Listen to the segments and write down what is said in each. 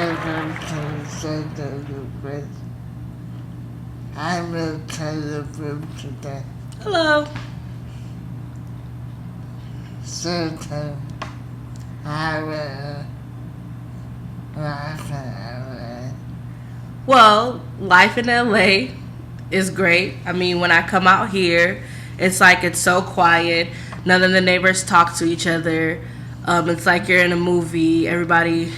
welcome to Sunday with I will tell the food today. Hello. Sunday, I will laugh at Well, life in LA is great. I mean, when I come out here, it's like it's so quiet. None of the neighbors talk to each other. It's like you're in a movie. Everybody,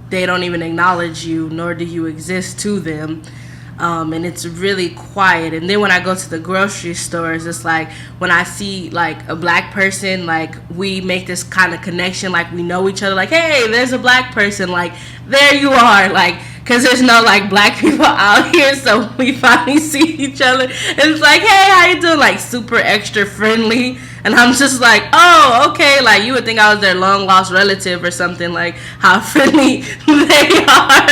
they don't even acknowledge you, nor do you exist to them. And it's really quiet. And then when I go to the grocery stores, it's like when I see like a black person, like we make this kind of connection, like we know each other, like, hey, there's a black person, like there you are, like, because there's no like black people out here, so we finally see each other. And it's like, hey, how you doing? Like super extra friendly. And I'm just like, oh, okay. Like you would think I was their long lost relative or something. Like how friendly they are.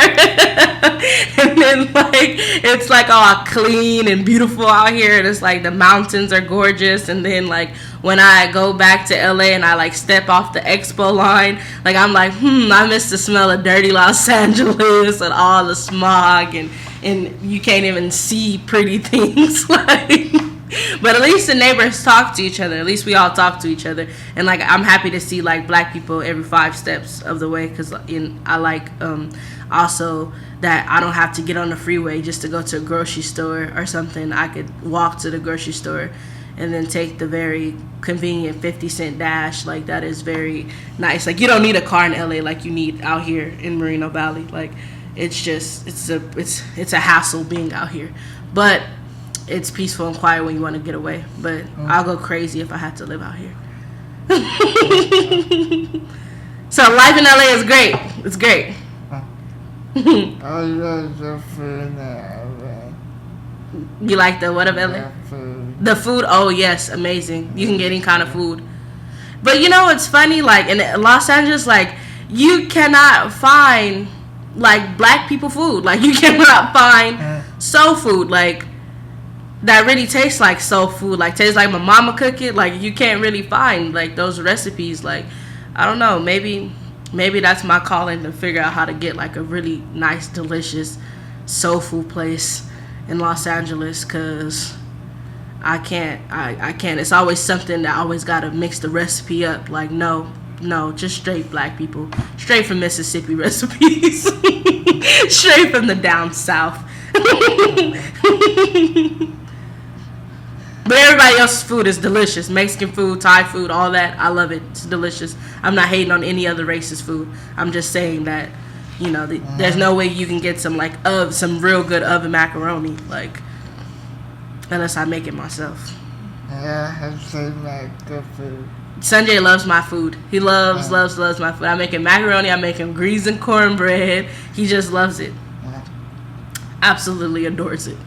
And then like it's like all clean and beautiful out here. And it's like the mountains are gorgeous. And then like when I go back to LA and I like step off the expo line, like I'm like, I miss the smell of dirty Los Angeles and all the smog and you can't even see pretty things. Like, but at least the neighbors talk to each other. At least we all talk to each other. And like I'm happy to see like black people every 5 steps of the way, because I like also that I don't have to get on the freeway just to go to a grocery store or something. I could walk to the grocery store and then take the very convenient 50-cent dash. Like that is very nice. Like you don't need a car in LA like you need out here in Moreno Valley. Like it's just it's a hassle being out here, but it's peaceful and quiet when you want to get away. But I'll go crazy if I had to live out here. So life in LA is great. It's great. I love the food in LA. You like the what of LA? The food. The food, oh yes, amazing. You can get any kind of food. But you know what's funny? Like in Los Angeles, like you cannot find like black people food. Like you cannot find soul food. Like that really tastes like soul food. Like tastes like my mama cook it. Like you can't really find like those recipes. Like I don't know. Maybe that's my calling, to figure out how to get like a really nice, delicious soul food place in Los Angeles, because I can't. It's always something that I always gotta mix the recipe up. Like no, just straight black people, straight from Mississippi recipes, straight from the down south. But everybody else's food is delicious. Mexican food, Thai food, all that. I love it. It's delicious. I'm not hating on any other race's food. I'm just saying that, you know, there's no way you can get some like some real good oven macaroni, like, unless I make it myself. Yeah, I say like good food. Sunjay loves my food. He loves my food. I make him macaroni. I make him greens and cornbread. He just loves it. Absolutely adores it.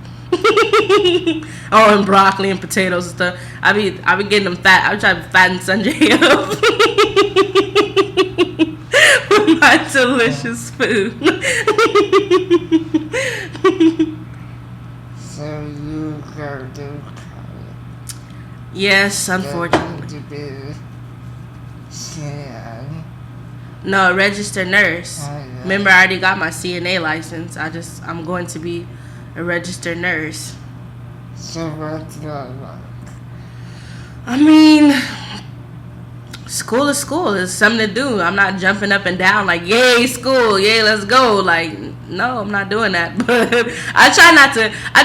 Oh, and broccoli and potatoes and stuff. I be getting them fat. I try to fatten Sunjay up with my delicious food. So you go to college. Yes, unfortunately. To be CNA. No, a registered nurse. Oh, yeah. Remember, I already got my CNA license. I'm going to be a registered nurse. So what's that like? I mean, school is school. It's something to do. I'm not jumping up and down like, yay, school, yay, let's go. Like, no, I'm not doing that. But I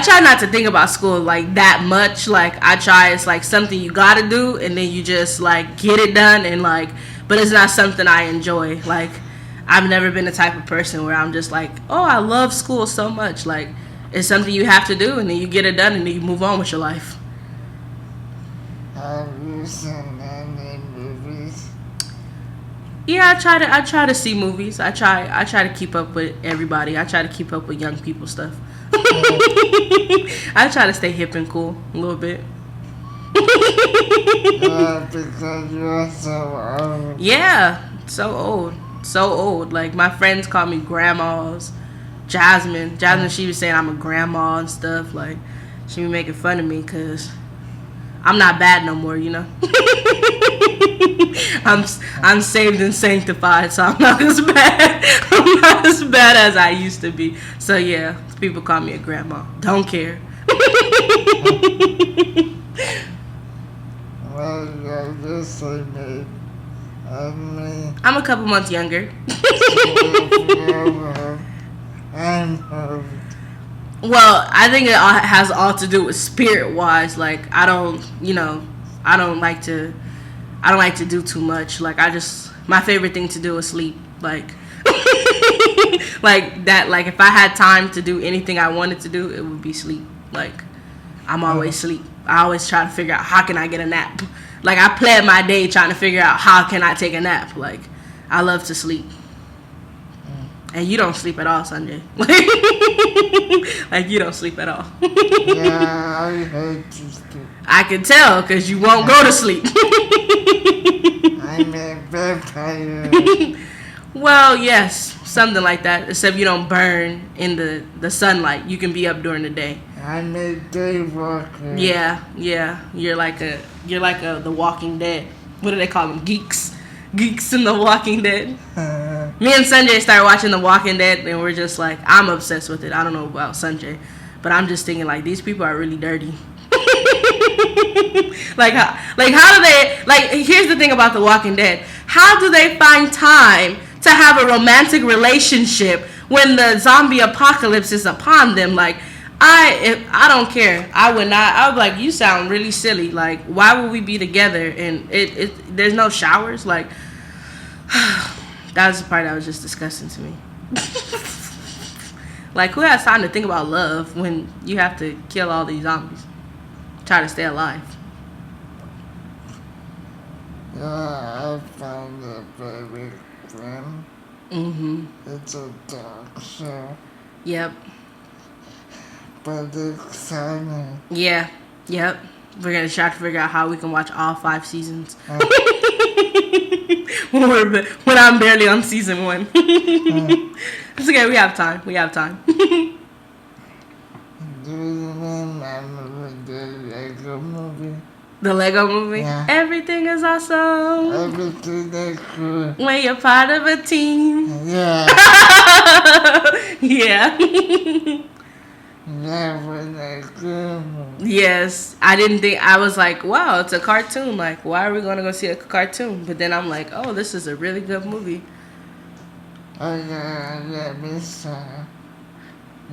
try not to think about school like that much. Like it's like something you gotta do, and then you just like get it done, and like, but it's not something I enjoy. Like I've never been the type of person where I'm just like, oh, I love school so much. Like it's something you have to do, and then you get it done, and then you move on with your life. Have you seen any movies? Yeah, I try to see movies. I try to keep up with everybody. I try to keep up with young people stuff. I try to stay hip and cool a little bit. Because you're so old. Yeah, so old. Like my friends call me grandmas. Jasmine, she was saying I'm a grandma and stuff. Like she be making fun of me because I'm not bad no more, you know. I'm saved and sanctified, so I'm not as bad. I'm not as bad as I used to be. So yeah, people call me a grandma. Don't care. Well, you're the same age as me. I'm a couple months younger. I'm Well, I think it all has all to do with spirit wise. Like I don't like to do too much. Like my favorite thing to do is sleep. Like like that. Like if I had time to do anything I wanted to do, it would be sleep. Like I'm always sleep. I always try to figure out how can I get a nap. Like I plan my day trying to figure out how can I take a nap. Like I love to sleep. And you don't sleep at all, Sunjay. Like you don't sleep at all. Yeah, I hate to sleep. I can tell because you won't go to sleep. I'm a vampire. Well, yes, something like that. Except you don't burn in the sunlight. You can be up during the day. I'm a day walker. Yeah. You're like the Walking Dead. What do they call them? Geeks in the Walking Dead. Me and Sunjay started watching the Walking Dead, and we're just like, I'm obsessed with it. I don't know about Sunjay, but I'm just thinking like these people are really dirty. How do they here's the thing about the Walking Dead. How do they find time to have a romantic relationship when the zombie apocalypse is upon them? Like I don't care. I would not. I would be like, you sound really silly. Like, why would we be together and there's no showers? Like, that was the part that was just disgusting to me. Like, who has time to think about love when you have to kill all these zombies? Try to stay alive. Yeah, I found a very friend. Mm-hmm. It's a dark show, Yep. but exciting. Yeah. Yep. We're gonna try to figure out how we can watch all 5 seasons. When I'm barely on season 1. It's okay. We have time. Do you remember the Lego movie? The Lego movie? Yeah. Everything is awesome. Everything is good. When you're part of a team. Yeah. Yeah. That was a good movie. Yes. I was like, wow, it's a cartoon. Like, why are we going to go see a cartoon? But then I'm like, oh, this is a really good movie. Oh, yeah, let me say.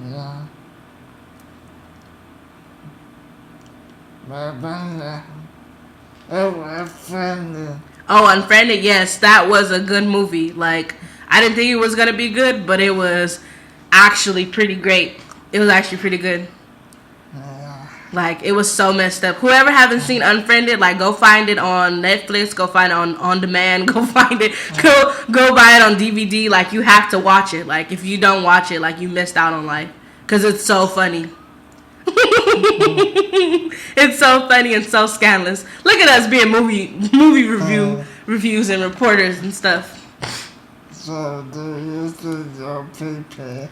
Yeah. My brother. Oh, Unfriended. Oh, Unfriended, yes, that was a good movie. Like, I didn't think it was gonna be good, but it was actually pretty great. It was actually pretty good. Yeah. Like, it was so messed up. Whoever haven't seen Unfriended, like, go find it on Netflix, go find it on demand, go find it, go buy it on DVD. Like, you have to watch it. Like, if you don't watch it, like, you missed out on life, because it's so funny. It's so funny and so scandalous. Look at us being movie reviews and reporters and stuff. So, do you think you'll prepare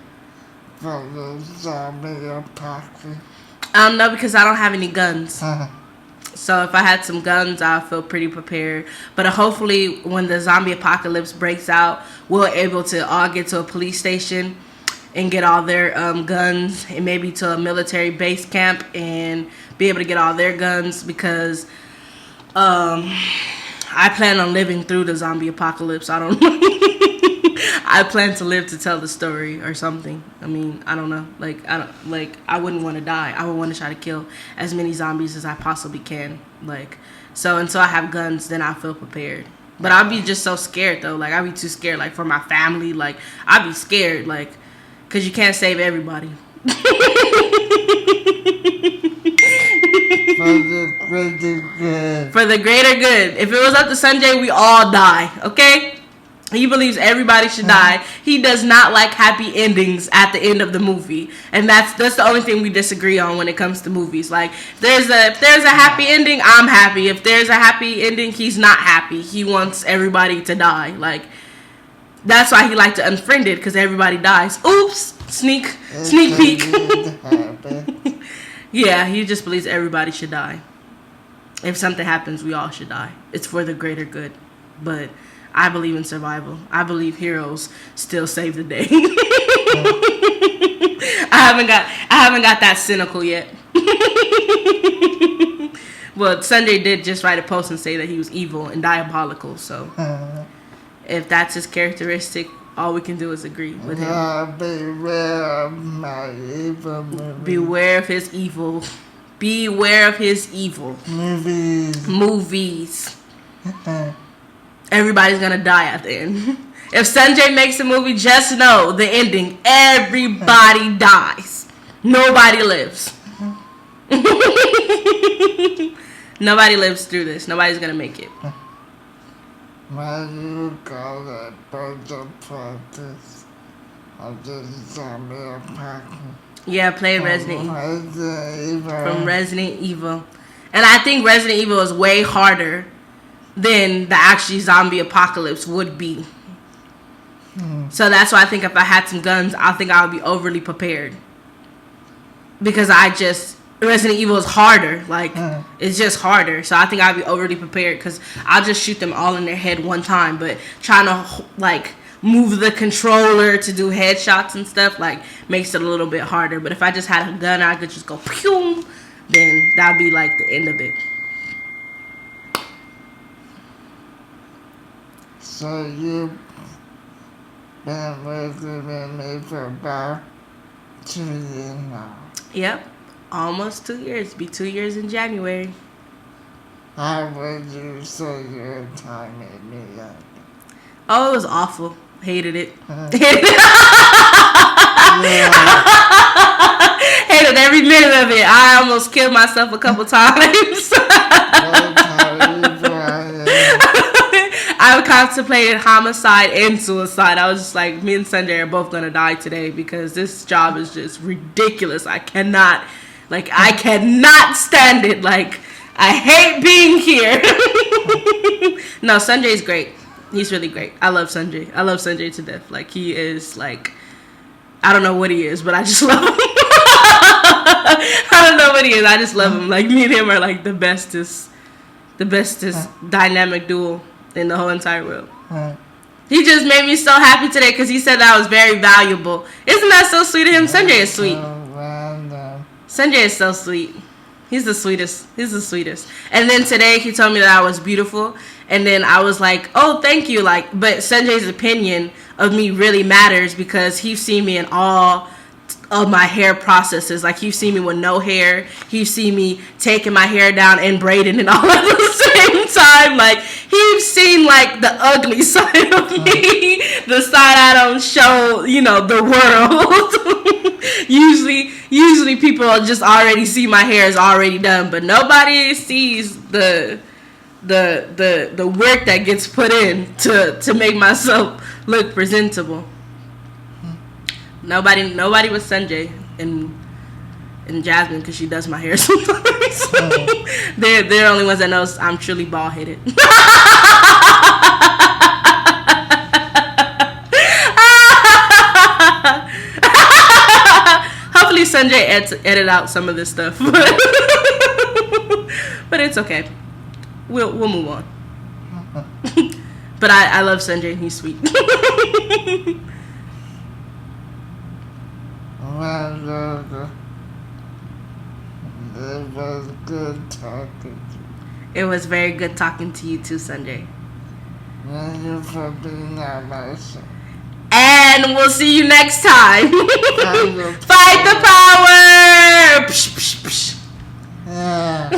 for the zombie apocalypse? No, because I don't have any guns. So if I had some guns, I feel pretty prepared. But hopefully, when the zombie apocalypse breaks out, we're able to all get to a police station and get all their guns, and maybe to a military base camp and be able to get all their guns, because I plan on living through the zombie apocalypse. I don't know. I plan to live to tell the story or something. I mean, I don't know. I wouldn't want to die. I would want to try to kill as many zombies as I possibly can. So until I have guns, then I feel prepared. But I'll be just so scared though. Like, I'll be too scared. Like, for my family, like, I'll be scared. Like, because you can't save everybody. For the greater good. For the greater good. If it was up to Sunjay, we all die. Okay? He believes everybody should die. He does not like happy endings at the end of the movie, and that's the only thing we disagree on when it comes to movies. Like, if there's a happy ending, I'm happy. If there's a happy ending, he's not happy. He wants everybody to die. Like, that's why he liked to Unfriended, because everybody dies. Oops, sneak peek. Yeah, he just believes everybody should die. If something happens, we all should die. It's for the greater good. but I believe in survival. I believe heroes still save the day. I haven't got that cynical yet. Well, Sunjay did just write a post and say that he was evil and diabolical. So, if that's his characteristic, all we can do is agree with him. Beware of my evil movie. Beware of his evil. Beware of his evil. Movies. Everybody's gonna die at the end. If Sunjay makes a movie, just know the ending. Everybody dies. Nobody lives. Nobody lives through this. Nobody's gonna make it. Why do you call that birds of practice? I just saw me a packet. Yeah, play Resident Evil. From Resident Evil. And I think Resident Evil is way harder than the actually zombie apocalypse would be. So that's why I think if I had some guns, I think I would be overly prepared. Because Resident Evil is harder. Like, it's just harder. So I think I'd be overly prepared because I'll just shoot them all in their head one time. But trying to, like, move the controller to do headshots and stuff, like, makes it a little bit harder. But if I just had a gun, I could just go, pew, then that would be, like, the end of it. So you've been working with me for about 2 years now. Yep. Almost 2 years. Be 2 years in January. How would you say your time at me? Oh, it was awful. Hated it. Hated every minute of it. I almost killed myself a couple times. I contemplated homicide and suicide. I was just like, me and Sunjay are both gonna die today because this job is just ridiculous. I cannot stand it. Like, I hate being here. No, Sunjay's great. He's really great. I love Sunjay. I love Sunjay to death. Like, he is, like, I don't know what he is, but I just love him. I don't know what he is. I just love him. Like, me and him are, like, the bestest dynamic duo in the whole entire world. He just made me so happy today because he said that I was very valuable. Isn't that so sweet of him? Sunjay is sweet. Sunjay is so sweet. He's the sweetest. He's the sweetest. And then today he told me that I was beautiful. And then I was like, oh, thank you. Like, but Sunjay's opinion of me really matters because he's seen me in all of my hair processes. Like, he's seen me with no hair. He's seen me taking my hair down and braiding it all at the same time. Like, he's seen, like, the ugly side of me. The side I don't show, the world. Usually people just already see my hair is already done, but nobody sees the work that gets put in to make myself look presentable. Nobody with Sunjay and Jasmine, because she does my hair sometimes. They're the only ones that knows I'm truly bald headed. Hopefully Sunjay edit out some of this stuff, but it's okay. We'll move on. But I love Sunjay and he's sweet. It was good talking to you. It was very good talking to you too, Sunjay. Thank you for being on my show. And we'll see you next time. Fight the power! Psh, psh, psh. Yeah.